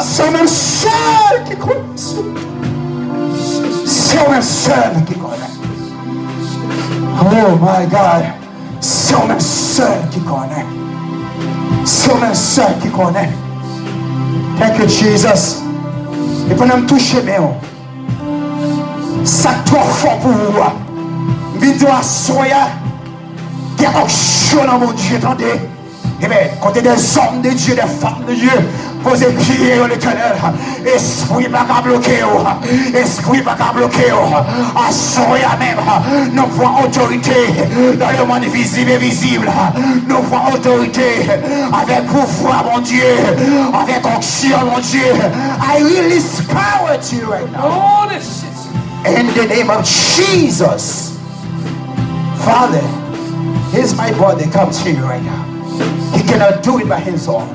C'est le même seul qui connaît. C'est le même seul qui connaît. Oh my God. C'est le même seul qui connaît. C'est le même seul qui connaît. Thank you, Jesus. Et pendant que je touche, ça trop fort pour vous. Vidéo à soya. Qui est action dans mon Dieu, attendez. Eh bien, côté des hommes de Dieu, des femmes de Dieu, posez prier à l'Éternel. Esprit pas qu'à bloquer. Esprit pas qu'à bloquer. À soya même. Nous prenons autorité dans le monde visible et visible. Nous prenons autorité avec pouvoir, mon Dieu. Avec action, mon Dieu. I release power to you right now. In the name of Jesus. Father, here's my brother, come to you right now. He cannot do it by his own.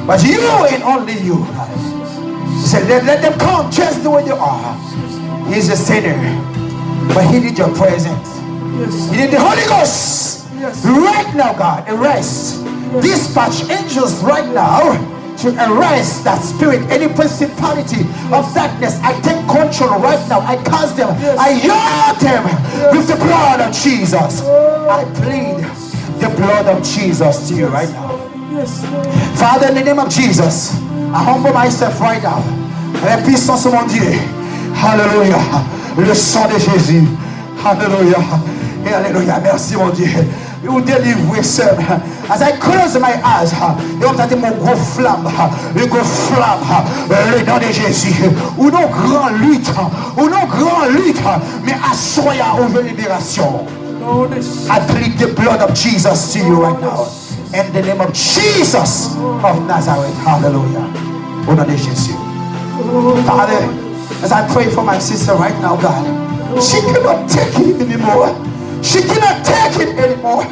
But you and only you, God. He said, let them come just the way they are. He's a sinner. But he need your presence. Yes. He need the Holy Ghost. Yes. Right now, God, arrest. Yes. Dispatch angels right now to arrest that spirit, any principality of darkness. I take control right now. I cast them. Yes. I yard them with the blood of Jesus. I plead the blood of Jesus to you right now. Yes. Father, in the name of Jesus, I humble myself right now. La puissance de mon Dieu. Hallelujah. Le sang de Jésus. Hallelujah. Et alléluia. Merci mon Dieu. You deliver, sir. As I close my eyes, you entendez mon gros flamme, le gros flamme, le nom de Jésus. Ou non grand lutte, mais assoya over libération. I plead the blood of Jesus to you right now. In the name of Jesus of Nazareth. Hallelujah. Au nom de Jésus. Father, as I pray for my sister right now, God, she cannot take it anymore. She cannot take it anymore.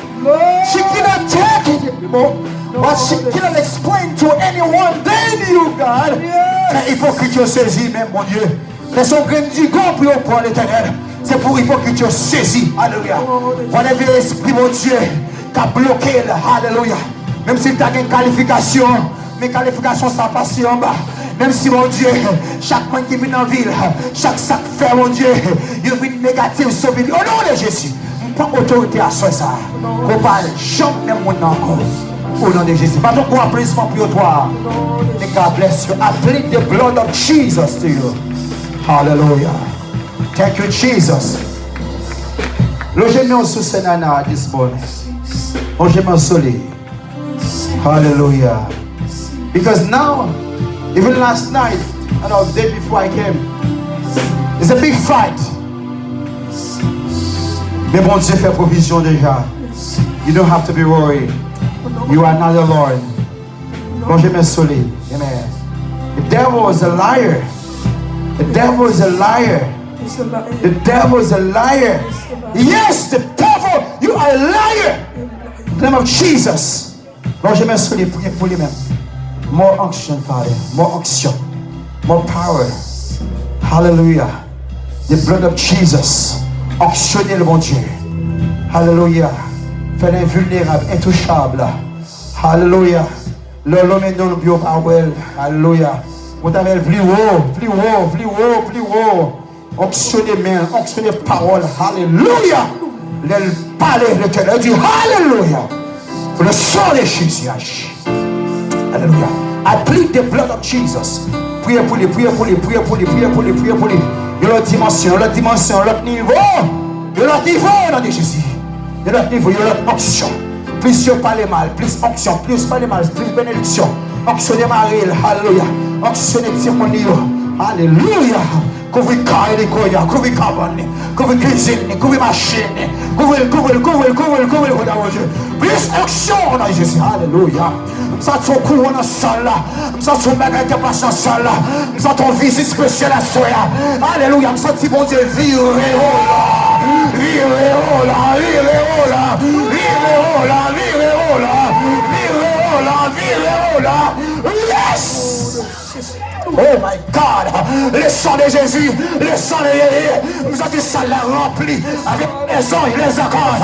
She cannot take it anymore. But she cannot explain to anyone than you, God. C'est hypocrite saisi, même mon Dieu. Mais son grain du gant pour l'Éternel. C'est pour hypocrite saisi. Alléluia. Whatever esprit, mon Dieu, qui a bloqué, alléluia. Même si tu as une qualification, mes qualifications sont passées en bas. Même si, mon Dieu, chaque monde qui vient dans la ville, chaque sac fait, mon Dieu, il vient négatif sur la ville. Au nom de Jésus. Pas autorité à ça. Qu'on parle, jamais mon encore. Au nom de Jésus. Pas ton applaudissement pour toi. May God bless you. I plead the blood of Jesus to you. Hallelujah. Thank you, Jesus. Logez-moi sous ce nana this morning. Logez-moi solide. Hallelujah. Because now, even last night, and the day before I came, it's a big fight. Mais bon Dieu fait provision déjà. You don't have to be worried. You are not alone. Longez mes solides. Amen. The devil is a liar. The devil is a liar. The devil is a liar. Yes, the devil, you are a liar. In the name of Jesus. Longez mes solides pour lui-même. More unction, Father. More unction. More power. Hallelujah. The blood of Jesus. Actionnez le bon Dieu. Alléluia. Faites invulnérable, intouchable. Alléluia. L'homme est non bio power. Alléluia. Vous avez plus haut. Actionnez main, actionnez parole. Alléluia. Le palais de l'Éternel dit Alléluia. Pour le sang de Jésus. Alléluia. I plead the blood of Jesus. Priez pour lui. Il y a l'autre dimension, l'autre niveau. Il y a l'autre niveau dans Jésus. Il y a l'autre niveau, il y a l'autre onction. Plus je parle mal, plus onction, plus parle mal, plus bénédiction. Onctionnez Marie, alléluia. Onctionnez Timonio, alléluia. Couvrir carré de Goya, couvrir carbone, couvrir cuisine, couvrir machine, couvrir. Plus onction dans Jésus, alléluia. Nous avons ton courant dans la salle. Nous avons ton bagage qui passe dans la salle. Nous avons ton visite spéciale à soi. Alléluia. Nous avons bon Dieu vire là. Yes. Oh my God, le sang de Jésus, le sang de Jésus, nous avons dit ça l'a rempli avec les anges, les accords.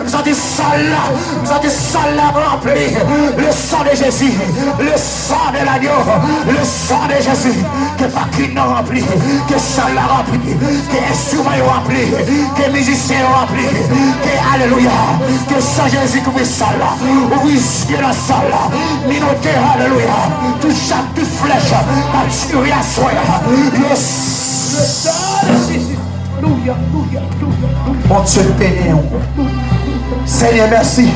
Nous avons dit ça là, nous avons dit ça l'a rempli. Le sang de Jésus, le sang de l'agneau, le sang de Jésus, que pas qui n'a rempli, que ça l'a rempli, que instrument rempli, que musicien rempli, que alléluia, que sang Jésus couvre ça là, ouvre ciel dans ça là, minoté, alléluia, tout chaque, toute flèche, tuer à soi. Yes. Mon Dieu béni. Seigneur, merci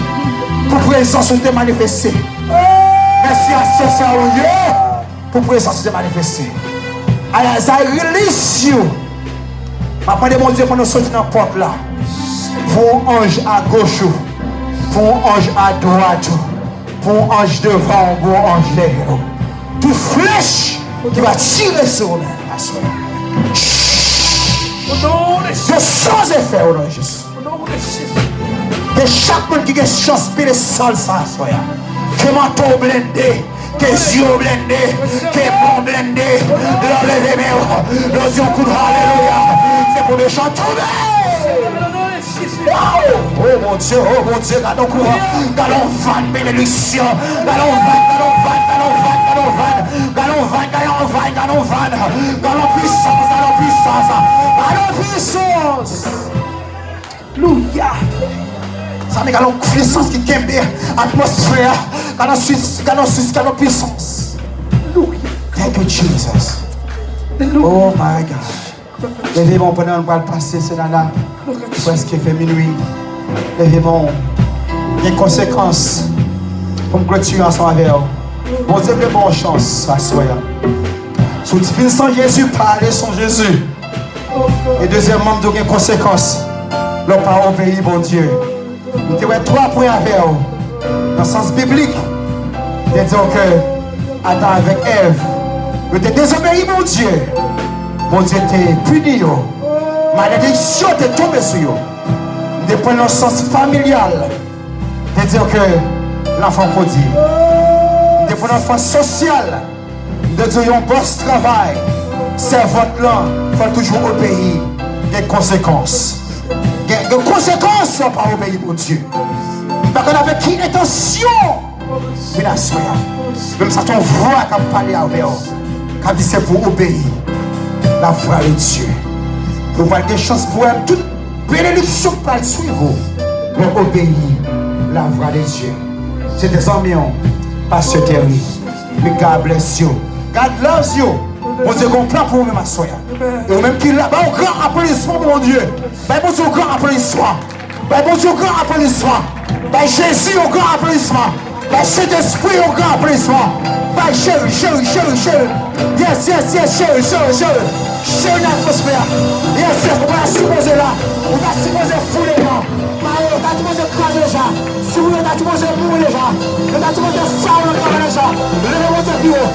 pour présence de te manifester. Merci à ce Seigneur pour présence de te manifester. As I release you. Maintenant, mon Dieu, pour nous sortir dans la porte là. Pour ange à gauche, pour ange à droite, pour ange devant, pour ange derrière. Toute flèche qui va tirer sur nous. De sans effet au nom de Jésus. Que chaque monde qui a chance de sol ça soit. Que manteau blindé, que yeux blindés, que bon blindé. L'enlever mes le Dieu coup de alléluia. C'est pour les gens tomber. Oh mon Dieu, galons courant, galons van, bénédiction, galons puissance. Alléluia. Ça met galons puissance qui kembe atmosphère, galons puissance. Thank you Jesus. Oh my God. Levez-moi pendant qu'on va passer ce nana. Presque fait minuit. Levez-moi. Il y a des conséquences pour me clôturer ensemble avec vous. Bon Dieu, que bonne chance à soi. Sous divine sans Jésus, parler sans Jésus. Et deuxièmement, il y a des conséquences. L'on parle au pays, bon Dieu. Il y a 3 points avec vous. Dans le sens biblique, il dit que Adam avec Ève, il était désobéi, mon Dieu. Mon Dieu était puni. Malédiction est tombée sur eux. De prendre le sens familial. De dire que l'enfant prodigue. De prendre le sens social. De dire qu'il y a un boss travail. C'est votre là. Il faut toujours obéir. Il y a des conséquences. Il y a des conséquences par obéir, mon Dieu. Parce qu'on avait qui intention. Mais la soya. Même ça, ton voix qui a parlé avec eux. Qui a dit c'est pour obéir. La voix de Dieu. Vous avez des chances pour être toute bénédiction pour le suivre. Mais obéir la voix de Dieu. C'est des amis, Pasteur Terry. Mais God bless you. God loves you. Mon Dieu comprend pour vous, ma soeur. Et vous même qui là, un grand applaudissement, mon Dieu. Bon Dieu, un grand applaudissement. Bon Dieu, un grand applaudissement. Jésus, un grand applaudissement. Saint-Esprit, un grand applaudissement. Chérie. Yes, chérie. Chérie l'atmosphère. Yes, on va supposer là. On va supposer fouler les gens. On va supposer craser les gens. Si vous voulez, on va supposer mourir les gens. On va supposer faire les gens. Levez votre bureau.